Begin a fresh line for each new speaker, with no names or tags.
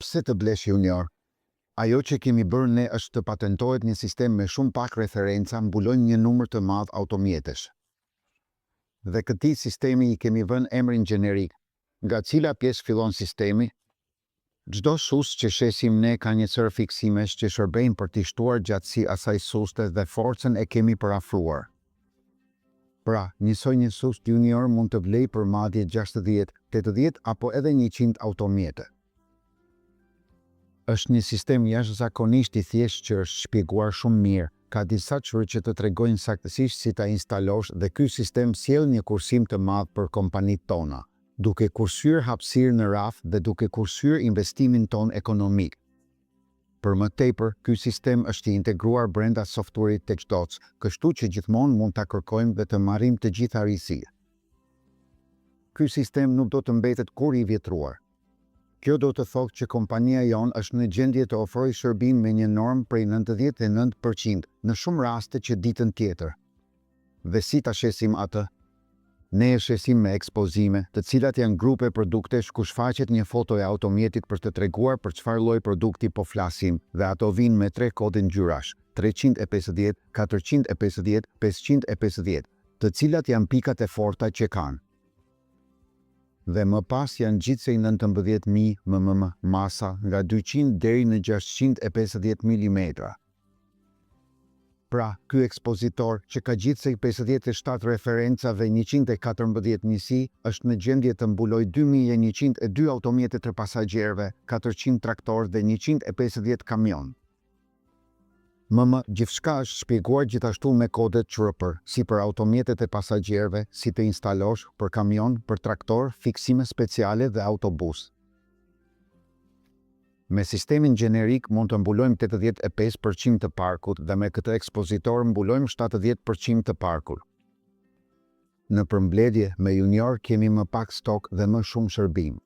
Pse të blesh junior? Ajo që kemi bërë ne është të patentohet një sistem me shumë pak referenca, mbulojmë një numër të madh automjetesh. Dhe këtij sistemi i kemi vënë emrin gjenerik. Nga cila pjesë fillon sistemi? Çdo sus që shesim ne ka një cër fiksimesh që shërbejnë për t'i shtuar gjatësi asaj suste dhe forcën e kemi përafruar. Pra, njësoj një sus junior mund të vlej për madje 60, 80 apo edhe 100 automjete. Është një sistem jashtëzakonisht i thjeshtë që është shpjeguar shumë mirë. Ka disa çështje që të tregojnë saktësisht si ta instalosh dhe ky sistem sjell një kursim të madh për kompanitë tona, duke kursyer hapësirë në rraf dhe duke kursyer investimin ton ekonomik. Për më tepër, ky sistem është i integruar brenda software-it TechDots, kështu që gjithmonë mund ta kërkojmë dhe të marrim të gjitha rrisitë. Ky sistem nuk do të mbetet kur i vjetruar. Kjo do të thotë që kompania jonë është në gjendje të ofrojë shërbim me një normë prej 99% në shumë raste që ditën tjetër. Dhe si ta shesim atë? Ne e shesim me ekspozime, të cilat janë grupe produktesh ku shfaqet një foto e automjetit për të treguar për çfarë lloj produkti po flasim, dhe ato vinë me 3 kode ngjyrash, 350, 450, 550, të cilat janë pikat e forta që kanë. Dhe më pas janë gjithsej 19.000 mm masa nga 200 deri në 650 mm. Pra, ky ekspozitor që ka gjithsej 57 referenca dhe 114 njësi është në gjendje të mbulojë 2102 automjete të pasagjerëve, 400 traktor dhe 150 kamion. Gjithçka është shpjeguar gjithashtu me kodet QRP, si për automjetet e pasagjerëve, si të instalosh, për kamion, për traktor, fiksime speciale dhe autobus. Me sistemin gjenerik mund të mbulojmë 85% të parkut dhe me këtë ekspozitor mbulojmë 70% të parkut. Në përmbledhje, me junior kemi më pak stok dhe më shumë shërbim.